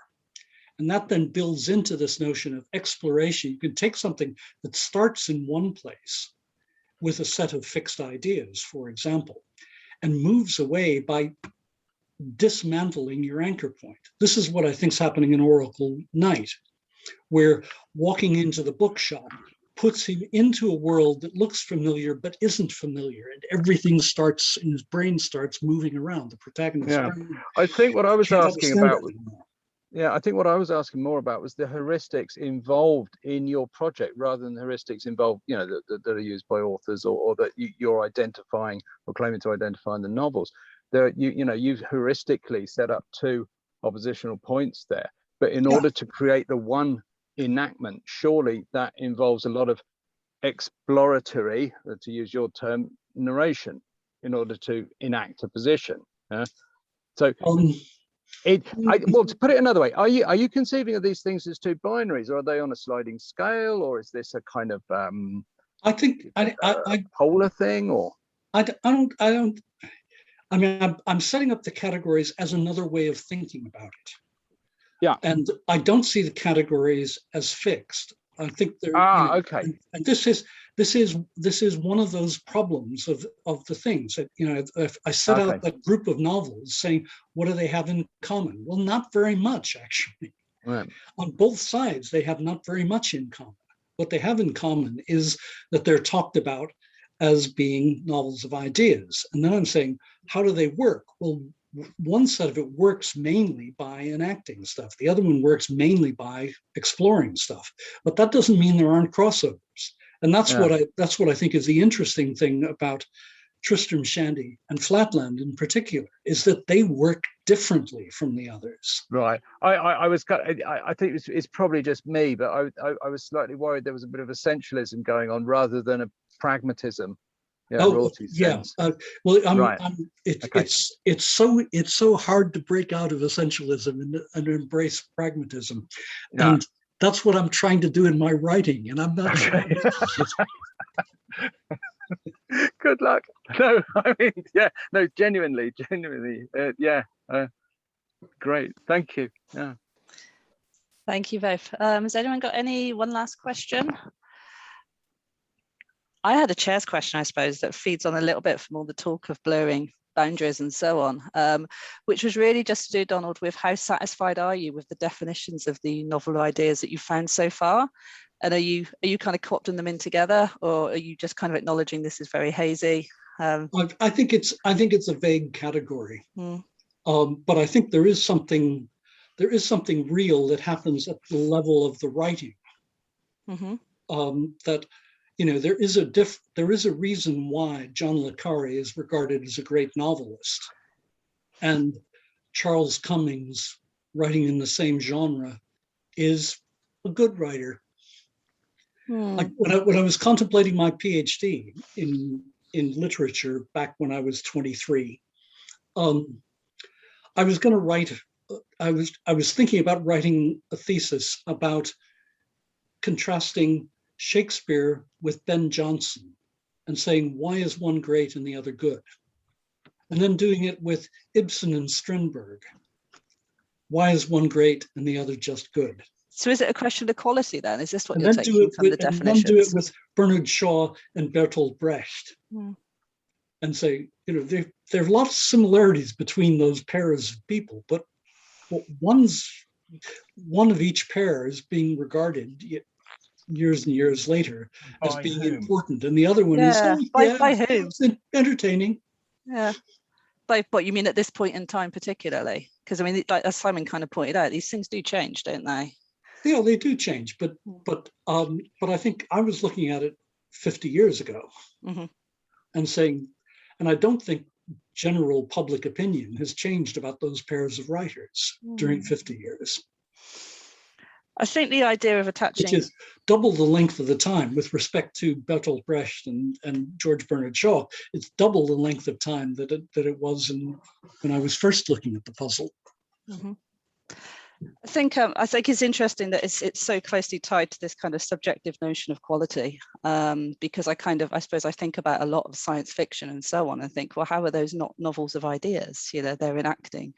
And that then builds into this notion of exploration. You can take something that starts in one place with a set of fixed ideas, for example, and moves away by dismantling your anchor point. This is what I think is happening in Oracle Night, where walking into the bookshop puts him into a world that looks familiar but isn't familiar, and everything starts in his brain starts moving around. The protagonist. Yeah, I think what I was asking about. Yeah, I think what I was asking more about was the heuristics involved in your project, rather than the heuristics involved, that are used by authors or that you're identifying or claiming to identify in the novels. There, you've heuristically set up 2 oppositional points there, but in order to create the one enactment, surely that involves a lot of exploratory, to use your term, narration in order to enact a position. So. Well, to put it another way, are you conceiving of these things as 2 binaries, or are they on a sliding scale, or is this a kind of I think polar thing, or I don't. I mean, I'm setting up the categories as another way of thinking about it. Yeah, and I don't see the categories as fixed. I think they're okay. And this is one of those problems of the things that, if I set out a group of novels saying, what do they have in common? Well, not very much, actually. Right. On both sides, they have not very much in common. What they have in common is that they're talked about as being novels of ideas. And then I'm saying, how do they work? Well, one set of it works mainly by enacting stuff. The other one works mainly by exploring stuff. But that doesn't mean there aren't crossovers. And that's what I think is the interesting thing about Tristram Shandy and Flatland in particular, is that they work differently from the others. Right. I think it's probably just me, but I was slightly worried there was a bit of essentialism going on rather than a pragmatism. Yeah. Oh, yeah. Well, right. It's so hard to break out of essentialism and embrace pragmatism, and that's what I'm trying to do in my writing. And I'm not. Okay. Good luck. No, I mean, yeah, no, genuinely, yeah. Great, thank you. Yeah. Thank you both. Has anyone got one last question? I had a chair's question, I suppose, that feeds on a little bit from all the talk of blurring boundaries and so on, which was really just to do, Donald, with how satisfied are you with the definitions of the novel ideas that you've found so far? And are you kind of co-opting them in together, or are you just kind of acknowledging this is very hazy? I think it's a vague category, but I think there is something real that happens at the level of the writing. That there is a reason why John le Carré is regarded as a great novelist, and Charles Cummings, writing in the same genre, is a good writer. Like when I was contemplating my PhD in literature back when I was 23, I was going to write. I was thinking about writing a thesis about contrasting Shakespeare with Ben Jonson and saying, why is one great and the other good? And then doing it with Ibsen and Strindberg. Why is one great and the other just good? So is it a question of quality then? Is this what you're taking from the definitions? And then do it with Bernard Shaw and Bertolt Brecht. And say, there are lots of similarities between those pairs of people, but one of each pair is being regarded years and years later as being important, and the other one is by whom? It's entertaining. Yeah. By what you mean at this point in time, particularly? Because I mean, like, as Simon kind of pointed out, these things do change, don't they? Yeah, they do change, but I think I was looking at it 50 years ago and saying, and I don't think general public opinion has changed about those pairs of writers during 50 years. I think the idea of attaching, which is double the length of the time with respect to Bertolt Brecht and George Bernard Shaw. It's double the length of time that it was when I was first looking at the puzzle. I think it's interesting that it's so closely tied to this kind of subjective notion of quality, because I suppose I think about a lot of science fiction and so on and think, well, how are those not novels of ideas? They're enacting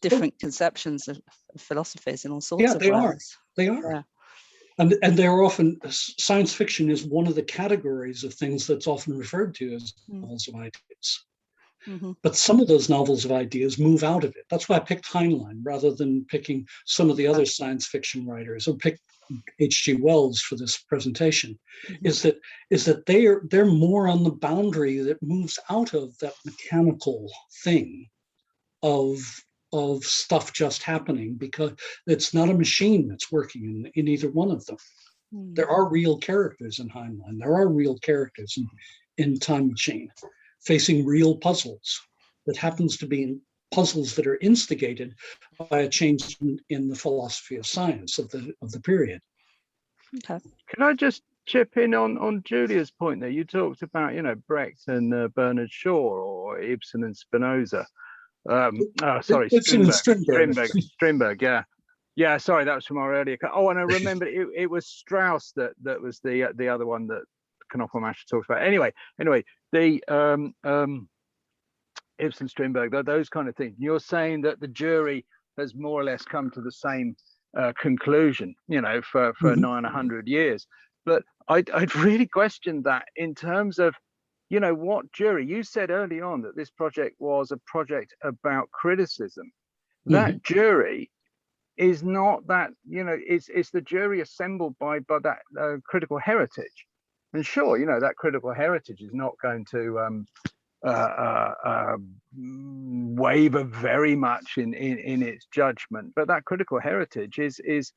different conceptions of philosophies in all sorts of ways. They are. Yeah. And they're often, science fiction is one of the categories of things that's often referred to as novels of ideas. But some of those novels of ideas move out of it. That's why I picked Heinlein rather than picking some of the other science fiction writers, or picked H.G. Wells for this presentation. Is that they're more on the boundary that moves out of that mechanical thing of stuff just happening, because it's not a machine that's working in either one of them. There are real characters in Heinlein. There are real characters in Time Machine, facing real puzzles that happens to be puzzles that are instigated by a change in the philosophy of science of the period. Okay. Can I just chip in on Julia's point there? You talked about, Brecht and Bernard Shaw, or Ibsen and Spinoza. Sorry, Strindberg, yeah. Yeah, sorry, that was from our earlier. Oh, and I remember it was Strauss that was the other one that Knopfler talked about. Anyway, the Ibsen, Strindberg, those kind of things. You're saying that the jury has more or less come to the same conclusion, for 900 years. But I'd really questioned that in terms of, what jury? You said early on that this project was a project about criticism. That jury is not that, it's the jury assembled by that critical heritage. And sure, that critical heritage is not going to waver very much in its judgment, but that critical heritage is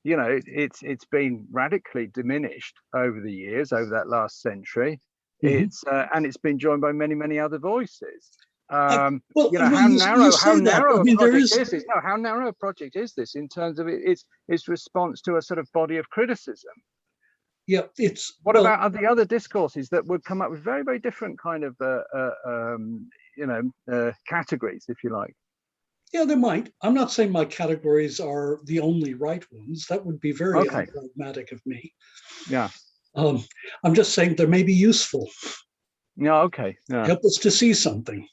you know, it's been radically diminished over the years, over that last century. And it's been joined by many other voices. Well, you know, well, how that. narrow I mean, a project is this? No, how narrow a project is this in terms of its response to a sort of body of criticism? Yeah, it's what about the other discourses that would come up with very different kind of categories, if you like? Yeah, there might. I'm not saying my categories are the only right ones. That would be very unpragmatic of me. Yeah. I'm just saying they may be useful. Yeah. Okay. Yeah. Help us to see something.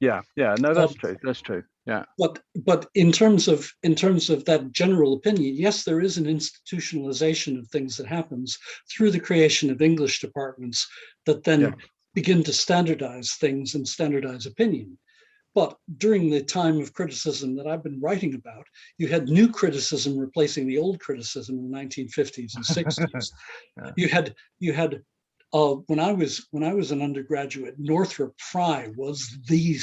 Yeah. No, that's true. That's true. Yeah. But in terms of that general opinion, yes, there is an institutionalization of things that happens through the creation of English departments that then begin to standardize things and standardize opinion. But during the time of criticism that I've been writing about, you had new criticism replacing the old criticism in the 1950s and 60s. You had when I was an undergraduate, Northrop Frye was the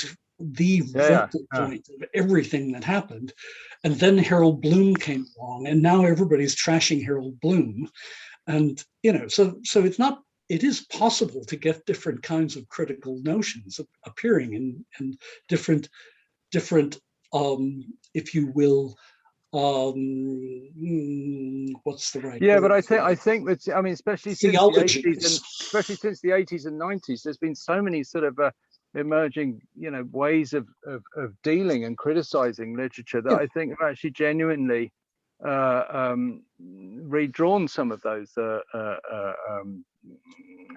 focal point of everything that happened, and then Harold Bloom came along, and now everybody's trashing Harold Bloom, and so it is possible to get different kinds of critical notions appearing in different if you will, what's the right word? But I think that, I mean, especially since the 80s and 90s, there's been so many sort of emerging, ways of dealing and criticizing literature that I think have actually genuinely redrawn some of those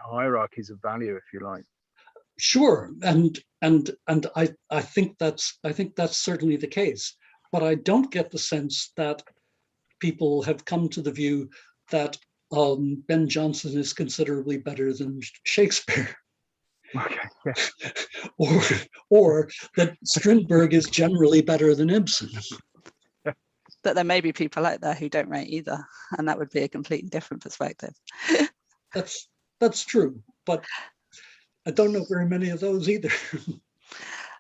hierarchies of value, if you like. Sure, and I think that's certainly the case. But I don't get the sense that people have come to the view that Ben Jonson is considerably better than Shakespeare. Okay. Yeah. or that Strindberg is generally better than Ibsen. That there may be people out there who don't rate either, and that would be a completely different perspective. That's true, but I don't know very many of those either.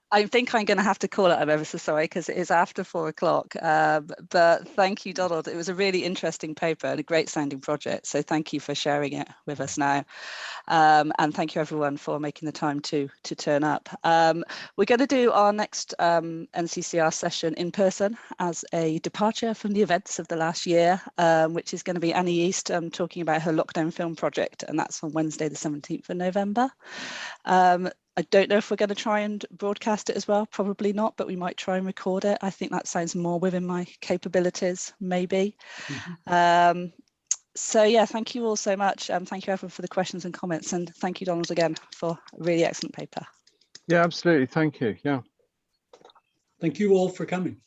I think I'm going to have to call it. I'm ever so sorry because it is after 4 o'clock. But thank you, Donald. It was a really interesting paper and a great sounding project. So thank you for sharing it with us now. And thank you, everyone, for making the time to turn up. We're going to do our next NCCR session in person as a departure from the events of the last year, which is going to be Annie East talking about her lockdown film project. And that's on Wednesday, the 17th of November. I don't know if we're going to try and broadcast it as well. Probably not, but we might try and record it. I think that sounds more within my capabilities, maybe. So yeah, thank you all so much. Thank you everyone for the questions and comments, and thank you, Donald, again for a really excellent paper. Yeah, absolutely. Thank you. Yeah. Thank you all for coming.